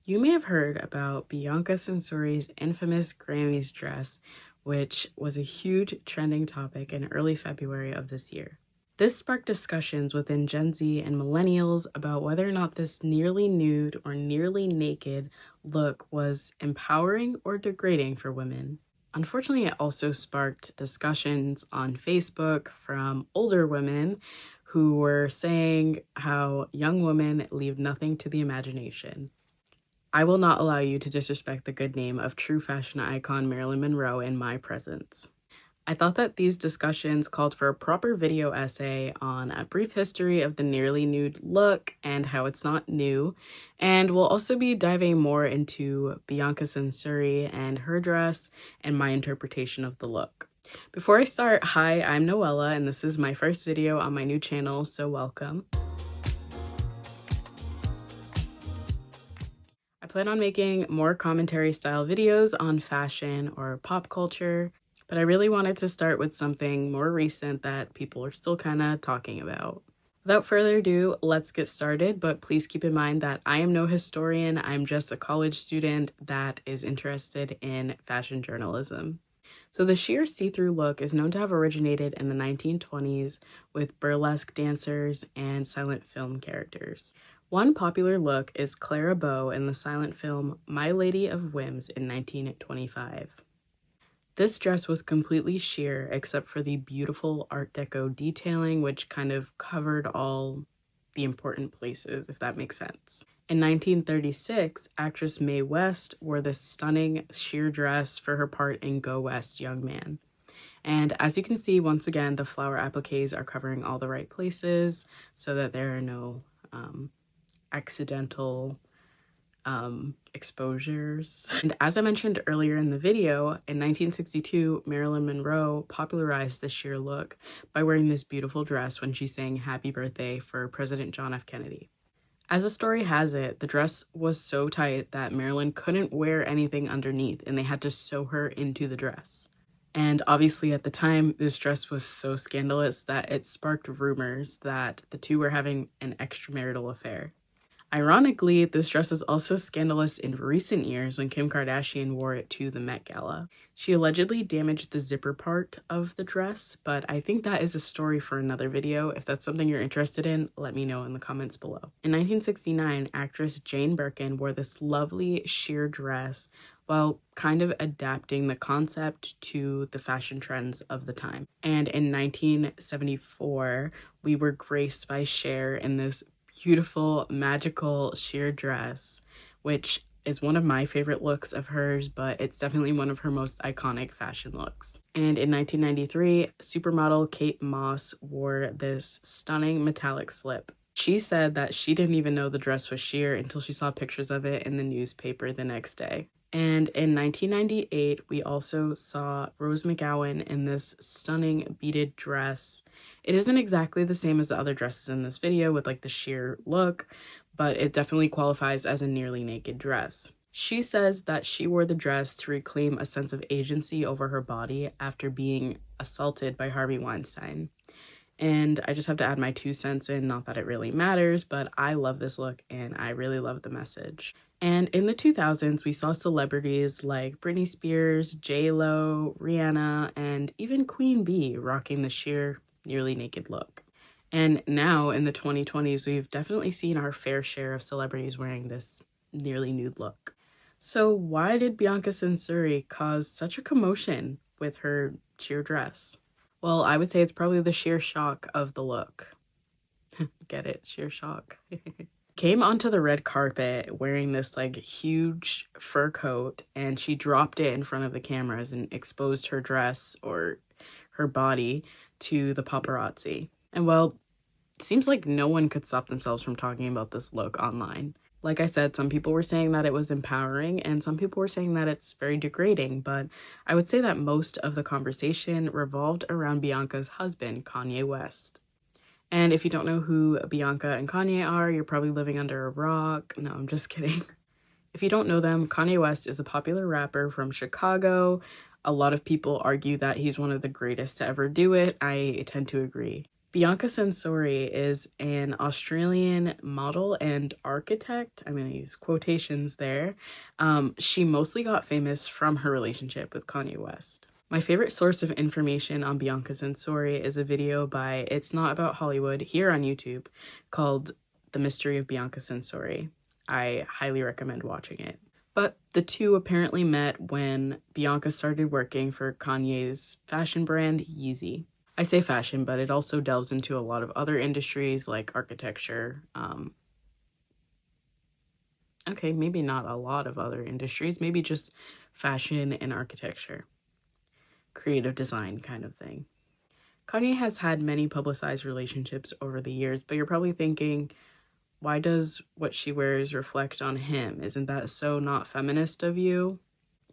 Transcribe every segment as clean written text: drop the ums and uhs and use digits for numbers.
You may have heard about Bianca Censori's infamous Grammys dress, which was a huge trending topic in early February of this year. This sparked discussions within Gen Z and millennials about whether or not this nearly nude or nearly naked look was empowering or degrading for women. Unfortunately, it also sparked discussions on Facebook from older women who were saying how young women leave nothing to the imagination. I will not allow you to disrespect the good name of true fashion icon Marilyn Monroe in my presence. I thought that these discussions called for a proper video essay on a brief history of the nearly nude look and how it's not new, and we'll also be diving more into Bianca Censori and her dress and my interpretation of the look. Before I start, hi, I'm Noella, and this is my first video on my new channel, so welcome. I plan on making more commentary style videos on fashion or pop culture, but I really wanted to start with something more recent that people are still kind of talking about. Without further ado, let's get started, but please keep in mind that I am no historian. I'm just a college student that is interested in fashion journalism. So the sheer see-through look is known to have originated in the 1920s with burlesque dancers and silent film characters. One popular look is Clara Bow in the silent film My Lady of Whims in 1925. This dress was completely sheer except for the beautiful Art Deco detailing, which kind of covered all the important places, if that makes sense. In 1936, actress Mae West wore this stunning sheer dress for her part in Go West, Young Man. And as you can see, once again, the flower appliques are covering all the right places so that there are no accidental exposures. And as I mentioned earlier in the video, in 1962, Marilyn Monroe popularized the sheer look by wearing this beautiful dress when she sang Happy Birthday for President John F. Kennedy. As the story has it, the dress was so tight that Marilyn couldn't wear anything underneath and they had to sew her into the dress. And obviously at the time, this dress was so scandalous that it sparked rumors that the two were having an extramarital affair. Ironically, this dress was also scandalous in recent years when Kim Kardashian wore it to the Met Gala. She allegedly damaged the zipper part of the dress, but I think that is a story for another video. If that's something you're interested in, let me know in the comments below. In 1969, actress Jane Birkin wore this lovely sheer dress while kind of adapting the concept to the fashion trends of the time. And in 1974, we were graced by Cher in this beautiful, magical sheer dress, which is one of my favorite looks of hers, but it's definitely one of her most iconic fashion looks. And in 1993, supermodel Kate Moss wore this stunning metallic slip. She said that she didn't even know the dress was sheer until she saw pictures of it in the newspaper the next day. And in 1998, we also saw Rose McGowan in this stunning beaded dress. It isn't exactly the same as the other dresses in this video with like the sheer look, but it definitely qualifies as a nearly naked dress. She says that she wore the dress to reclaim a sense of agency over her body after being assaulted by Harvey Weinstein. And I just have to add my 2 cents in, not that it really matters, but I love this look and I really love the message. And in the 2000s, we saw celebrities like Britney Spears, J-Lo, Rihanna, and even Queen Bee rocking the sheer, nearly naked look. And now in the 2020s, we've definitely seen our fair share of celebrities wearing this nearly nude look. So why did Bianca Censori cause such a commotion with her sheer dress? Well, I would say it's probably the sheer shock of the look. Get it? Sheer shock. Came onto the red carpet wearing this like huge fur coat, and she dropped it in front of the cameras and exposed her dress or her body to the paparazzi. And well, it seems like no one could stop themselves from talking about this look online. Like I said, some people were saying that it was empowering and some people were saying that it's very degrading, but I would say that most of the conversation revolved around Bianca's husband, Kanye West. And if you don't know who Bianca and Kanye are, you're probably living under a rock. No, I'm just kidding. If you don't know them, Kanye West is a popular rapper from Chicago. A lot of people argue that he's one of the greatest to ever do it. I tend to agree. Bianca Censori is an Australian model and architect. I'm going to use quotations there. She mostly got famous from her relationship with Kanye West. My favorite source of information on Bianca Censori is a video by It's Not About Hollywood here on YouTube called The Mystery of Bianca Censori. I highly recommend watching it. But the two apparently met when Bianca started working for Kanye's fashion brand Yeezy. I say fashion, but it also delves into a lot of other industries like architecture. Okay, maybe not a lot of other industries, maybe just fashion and architecture. Creative design kind of thing. Kanye has had many publicized relationships over the years, but you're probably thinking, why does what she wears reflect on him? Isn't that so not feminist of you?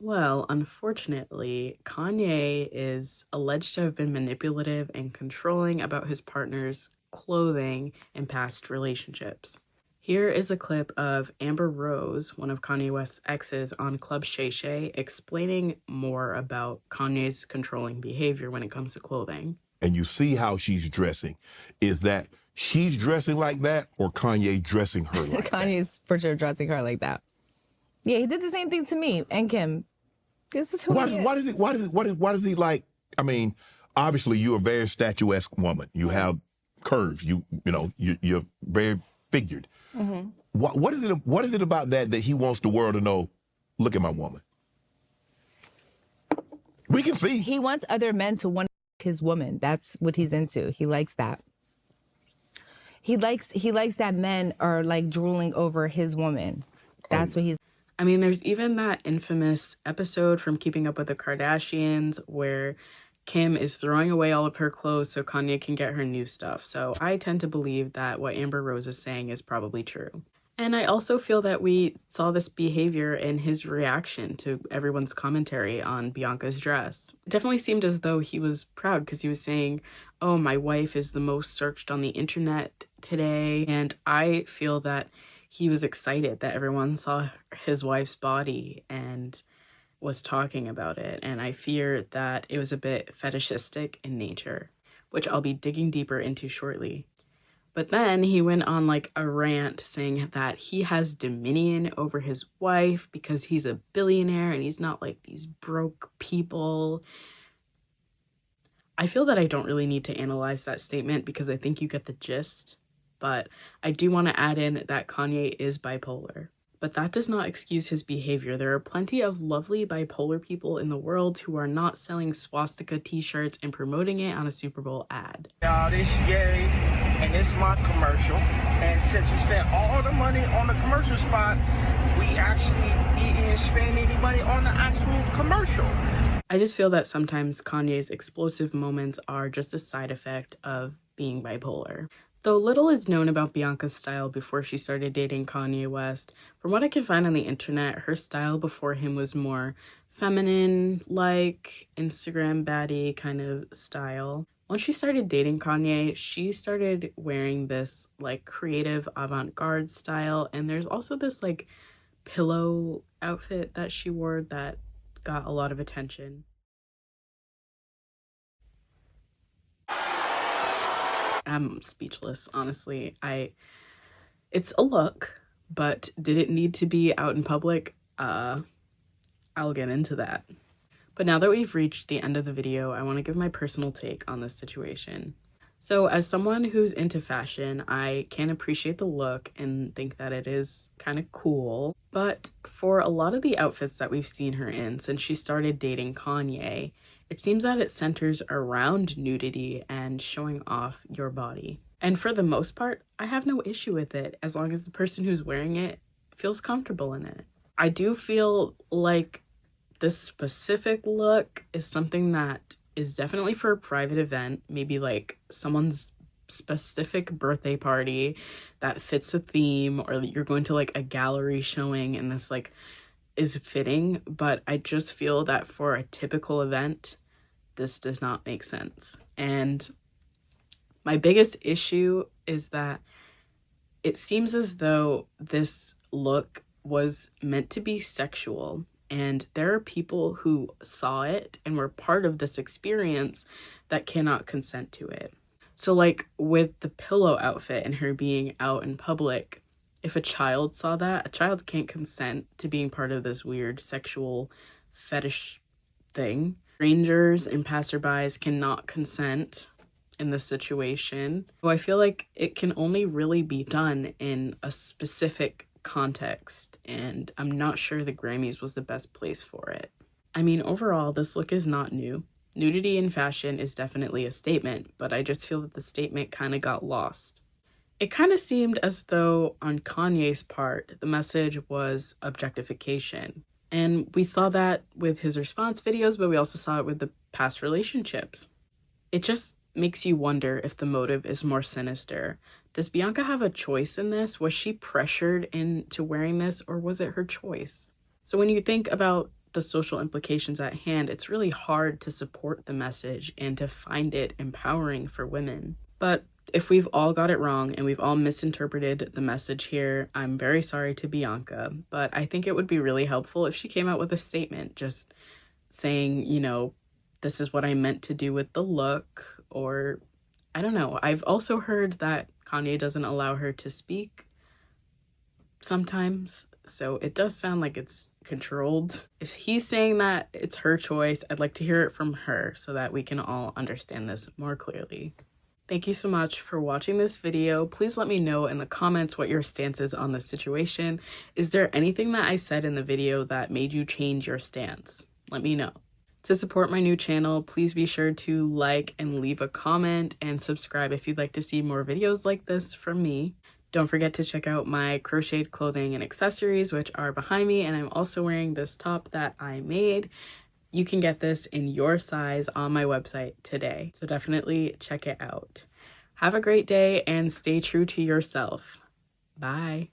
Well, unfortunately, Kanye is alleged to have been manipulative and controlling about his partner's clothing in past relationships. Here is a clip of Amber Rose, one of Kanye West's exes, on Club Shay Shay, explaining more about Kanye's controlling behavior when it comes to clothing. And you see how she's dressing. Is that she's dressing like that or Kanye dressing her like that? Kanye's for sure dressing her like that. Yeah, he did the same thing to me and Kim. This is who he is. Why does he like? I mean, obviously you're a very statuesque woman. You have curves. You're very figured. Mm-hmm. What is it about that he wants the world to know? Look at my woman. We can see. He wants other men to want his woman. That's what he's into. He likes that. He likes that men are like drooling over his woman. That's what he's. I mean, there's even that infamous episode from Keeping Up with the Kardashians where Kim is throwing away all of her clothes so Kanye can get her new stuff. So I tend to believe that what Amber Rose is saying is probably true. And I also feel that we saw this behavior in his reaction to everyone's commentary on Bianca's dress. It definitely seemed as though he was proud because he was saying, oh, my wife is the most searched on the internet today. And I feel that he was excited that everyone saw his wife's body and was talking about it. And I fear that it was a bit fetishistic in nature, which I'll be digging deeper into shortly. But then he went on like a rant saying that he has dominion over his wife because he's a billionaire and he's not like these broke people. I feel that I don't really need to analyze that statement because I think you get the gist. But I do want to add in that Kanye is bipolar. But that does not excuse his behavior. There are plenty of lovely bipolar people in the world who are not selling swastika t-shirts and promoting it on a Super Bowl ad. Y'all, this Ye, and it's my commercial. And since we spent all the money on the commercial spot, we actually didn't spend any money on the actual commercial. I just feel that sometimes Kanye's explosive moments are just a side effect of being bipolar. Though little is known about Bianca's style before she started dating Kanye West, from what I can find on the internet, her style before him was more feminine, like Instagram baddie kind of style. Once she started dating Kanye, she started wearing this like creative avant-garde style, and there's also this like pillow outfit that she wore that got a lot of attention. I'm speechless, honestly. It's a look, but did it need to be out in public? I'll get into that. But now that we've reached the end of the video, I want to give my personal take on this situation. So as someone who's into fashion, I can appreciate the look and think that it is kind of cool. But for a lot of the outfits that we've seen her in since she started dating Kanye, it seems that it centers around nudity and showing off your body. And for the most part, I have no issue with it as long as the person who's wearing it feels comfortable in it. I do feel like this specific look is something that is definitely for a private event, maybe like someone's specific birthday party that fits a theme, or you're going to like a gallery showing and this like is fitting. But I just feel that for a typical event, this does not make sense. And my biggest issue is that it seems as though this look was meant to be sexual, and there are people who saw it and were part of this experience that cannot consent to it. So like with the pillow outfit and her being out in public, if a child saw that, a child can't consent to being part of this weird sexual fetish thing. Strangers and passerbys cannot consent in this situation. So I feel like it can only really be done in a specific context, and I'm not sure the Grammys was the best place for it. I mean, overall, this look is not new. Nudity in fashion is definitely a statement, but I just feel that the statement kind of got lost. It kind of seemed as though on Kanye's part, the message was objectification. And we saw that with his response videos, but we also saw it with the past relationships. It just makes you wonder if the motive is more sinister. Does Bianca have a choice in this? Was she pressured into wearing this, or was it her choice? So when you think about the social implications at hand, it's really hard to support the message and to find it empowering for women. But if we've all got it wrong and we've all misinterpreted the message here, I'm very sorry to Bianca, but I think it would be really helpful if she came out with a statement just saying, you know, this is what I meant to do with the look, or I don't know. I've also heard that Kanye doesn't allow her to speak sometimes, so it does sound like it's controlled. If he's saying that it's her choice, I'd like to hear it from her so that we can all understand this more clearly. Thank you so much for watching this video. Please let me know in the comments what your stance is on this situation. Is there anything that I said in the video that made you change your stance? Let me know. To support my new channel, please be sure to like and leave a comment and subscribe if you'd like to see more videos like this from me. Don't forget to check out my crocheted clothing and accessories, which are behind me, and I'm also wearing this top that I made. You can get this in your size on my website today, so definitely check it out. Have a great day and stay true to yourself. Bye.